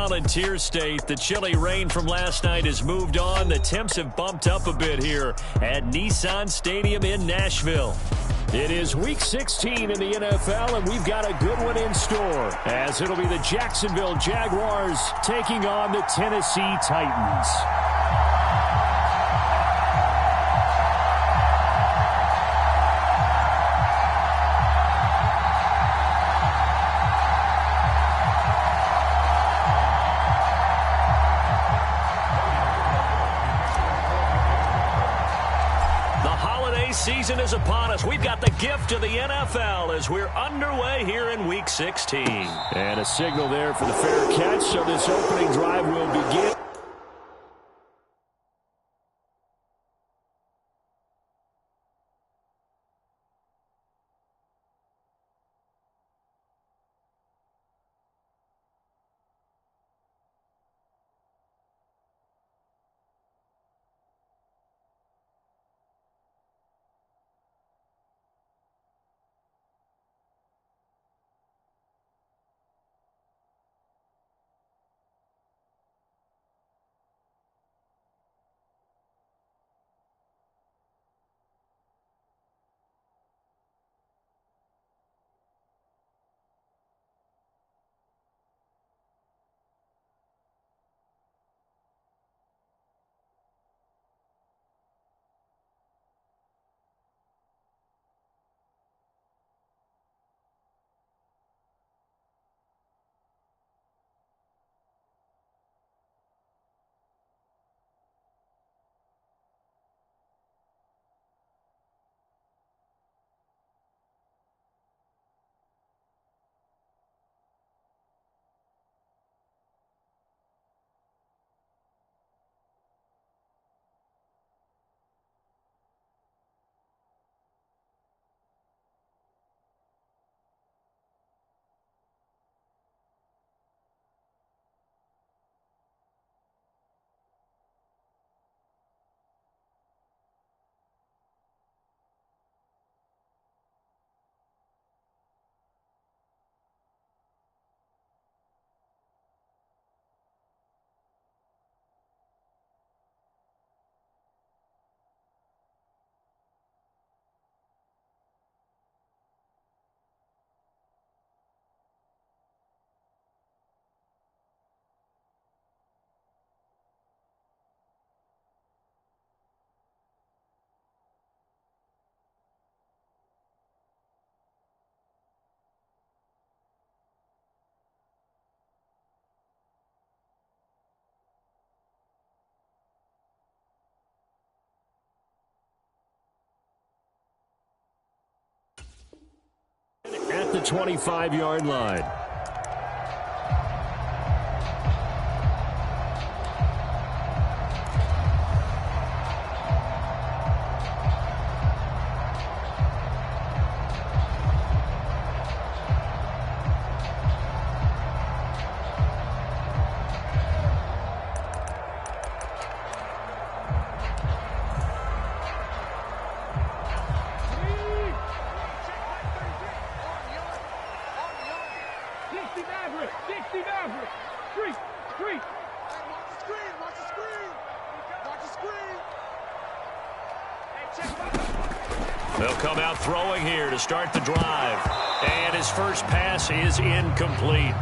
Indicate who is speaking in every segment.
Speaker 1: Volunteer State. The chilly rain from last night has moved on. The temps have bumped up a bit here at Nissan Stadium in Nashville. It is Week 16 in the NFL, and we've got a good one in store, as it'll be the Jacksonville Jaguars taking on the Tennessee Titans. Season is upon us. We've got the gift of the NFL as we're underway here in Week 16. And a signal there for the fair catch, so this opening drive will begin. At the 25-yard line. They'll come out throwing here to start the drive. And his first pass is incomplete.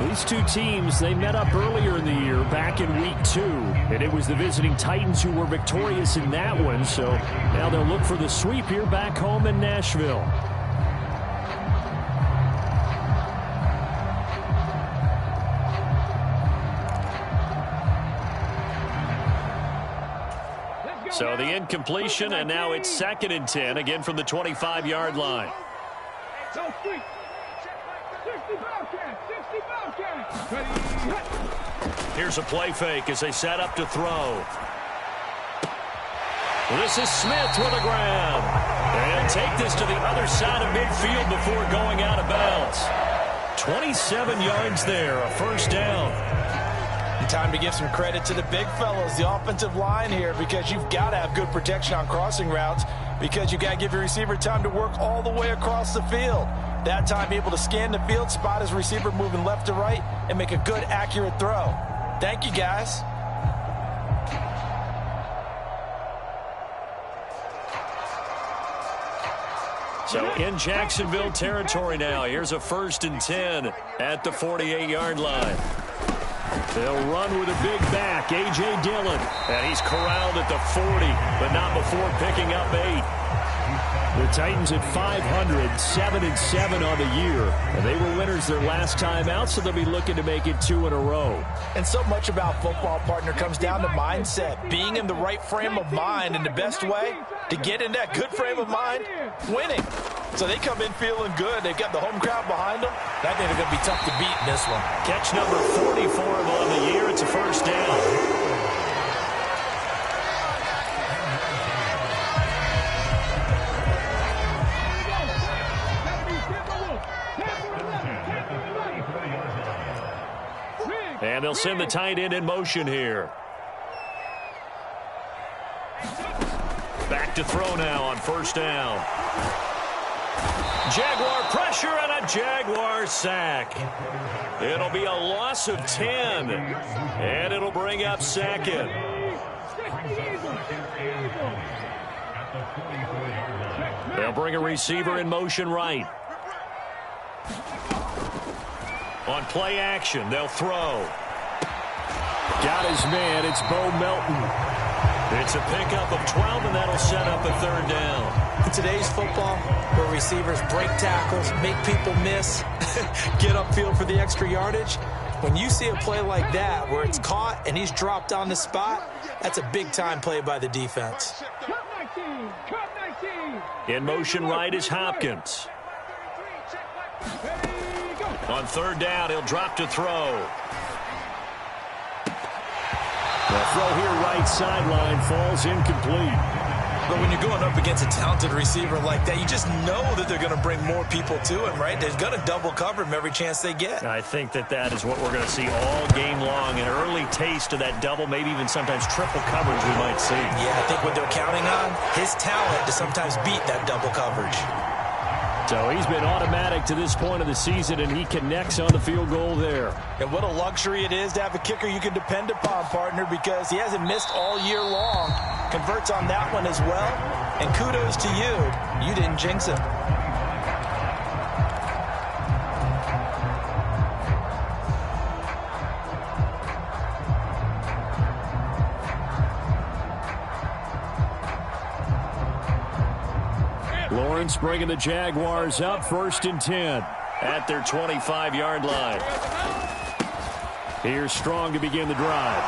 Speaker 1: These two teams, they met up earlier in the year, back in Week 2. And it was the visiting Titans who were victorious in that one. So now they'll look for the sweep here back home in Nashville. So the incompletion, and now it's 2nd and 10, again from the 25-yard line. Here's a play fake as they set up to throw. This is Smith with a grab. And take this to the other side of midfield before going out of bounds. 27 yards there, a first down.
Speaker 2: Time to give some credit to the big fellows, the offensive line here, because you've got to have good protection on crossing routes, because you've got to give your receiver time to work all the way across the field. That time able to scan the field, spot his receiver moving left to right, and make a good, accurate throw. Thank you, guys.
Speaker 1: So in Jacksonville territory now. Here's a 1st and 10 at the 48-yard line. They'll run with a big back, A.J. Dillon. And he's corralled at the 40, but not before picking up 8. The Titans at 500, 7-7 on the year. And they were winners their last time out, so they'll be looking to make it 2 in a row.
Speaker 2: And so much about football, partner, comes down to mindset. Being in the right frame of mind, and the best way to get in that good frame of mind, winning. So they come in feeling good. They've got the home crowd behind them. I think they're going to be tough to beat in this one.
Speaker 1: Catch number 44 on the year. It's a 1st down. And they'll send the tight end in motion here. Back to throw now on 1st down. Jaguar pressure and a Jaguar sack. It'll be a loss of 10. And it'll bring up 2nd. They'll bring a receiver in motion right. On play action, they'll throw. Got his man. It's Bo Melton. It's a pickup of 12, and that'll set up a 3rd down.
Speaker 2: In today's football, where receivers break tackles, make people miss, get upfield for the extra yardage, when you see a play like that where it's caught and he's dropped on the spot, that's a big-time play by the defense.
Speaker 1: In motion right is Hopkins. On 3rd down, he'll drop to throw. The throw here right sideline falls incomplete.
Speaker 2: But when you're going up against a talented receiver like that, you just know that they're going to bring more people to him, right? They're going to double cover him every chance they get.
Speaker 1: I think that is what we're going to see all game long. An early taste of that double, maybe even sometimes triple coverage we might see.
Speaker 2: Yeah, I think what they're counting on, his talent to sometimes beat that double coverage.
Speaker 1: So he's been automatic to this point of the season, and he connects on the field goal there.
Speaker 2: And what a luxury it is to have a kicker you can depend upon, partner, because he hasn't missed all year long. Converts on that one as well. And kudos to you. You didn't jinx him.
Speaker 1: Lawrence bringing the Jaguars up 1st and 10 at their 25-yard line. Here's Strong to begin the drive.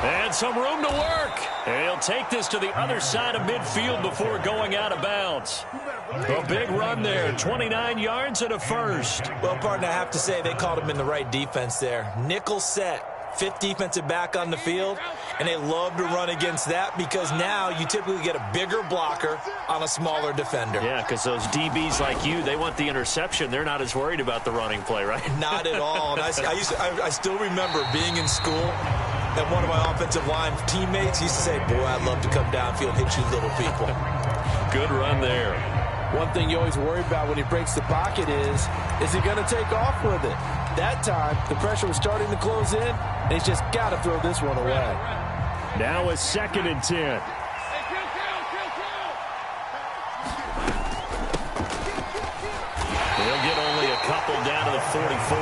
Speaker 1: And some room to work. And he'll take this to the other side of midfield before going out of bounds. A big run there, 29 yards and a 1st.
Speaker 2: Well, partner, I have to say they called him in the right defense there. Nickel set. 5th defensive back on the field, and they love to run against that because now you typically get a bigger blocker on a smaller defender.
Speaker 1: Yeah, because those DBs like you, they want the interception. They're not as worried about the running play, right?
Speaker 2: Not at all. And I still remember being in school, and one of my offensive line teammates used to say, boy, I'd love to come downfield and hit you little people.
Speaker 1: Good run there.
Speaker 2: One thing you always worry about when he breaks the pocket is he going to take off with it? That time, the pressure was starting to close in, and he's just got to throw this one away.
Speaker 1: Now a 2nd and 10. He'll get only a couple down to the 44.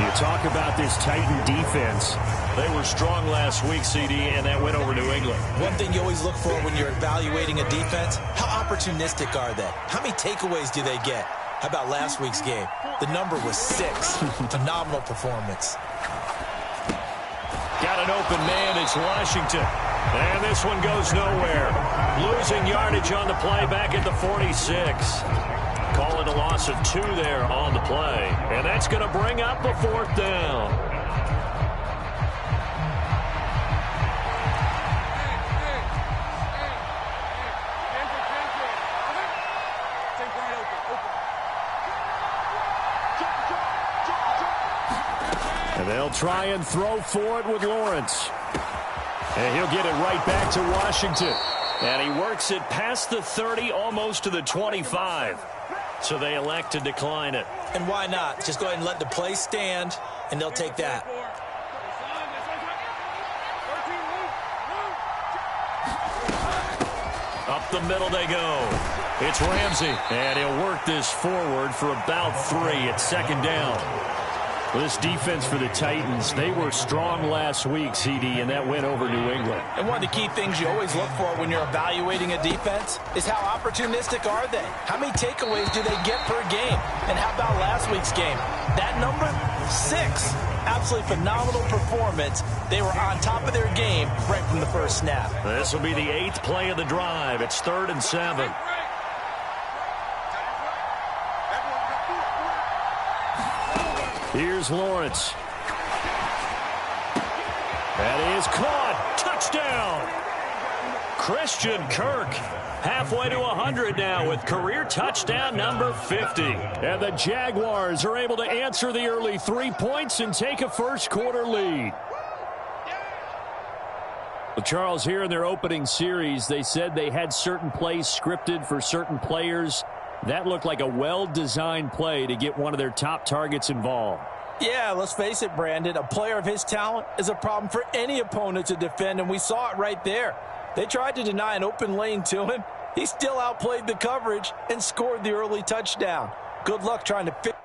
Speaker 1: You talk about this Titan defense. They were strong last week, CD, and that went over New England.
Speaker 2: One thing you always look for when you're evaluating a defense, how opportunistic are they? How many takeaways do they get? How about last week's game? The number was 6. Phenomenal performance.
Speaker 1: Got an open man. It's Washington. And this one goes nowhere. Losing yardage on the play back at the 46. Call it a loss of 2 there on the play. And that's going to bring up a 4th down. And they'll try and throw for it with Lawrence. And he'll get it right back to Washington. And he works it past the 30, almost to the 25. So they elect to decline it.
Speaker 2: And why not? Just go ahead and let the play stand, and they'll take that.
Speaker 1: Up the middle they go. It's Ramsey, and he'll work this forward for about 3 at second down. This defense for the Titans, they were strong last week, CD, and that went over New England.
Speaker 2: And one of the key things you always look for when you're evaluating a defense is how opportunistic are they? How many takeaways do they get per game? And how about last week's game? That number, 6. Absolutely phenomenal performance. They were on top of their game right from the first snap.
Speaker 1: This will be the 8th play of the drive. It's 3rd and 7. Here's Lawrence. That is caught. Touchdown. Christian Kirk. Halfway to 100 now with career touchdown number 50. And the Jaguars are able to answer the early 3 points and take a first-quarter lead. Well, Charles, here in their opening series, they said they had certain plays scripted for certain players. That looked like a well-designed play to get one of their top targets involved.
Speaker 2: Yeah, let's face it, Brandon. A player of his talent is a problem for any opponent to defend, and we saw it right there. They tried to deny an open lane to him. He still outplayed the coverage and scored the early touchdown. Good luck trying to fix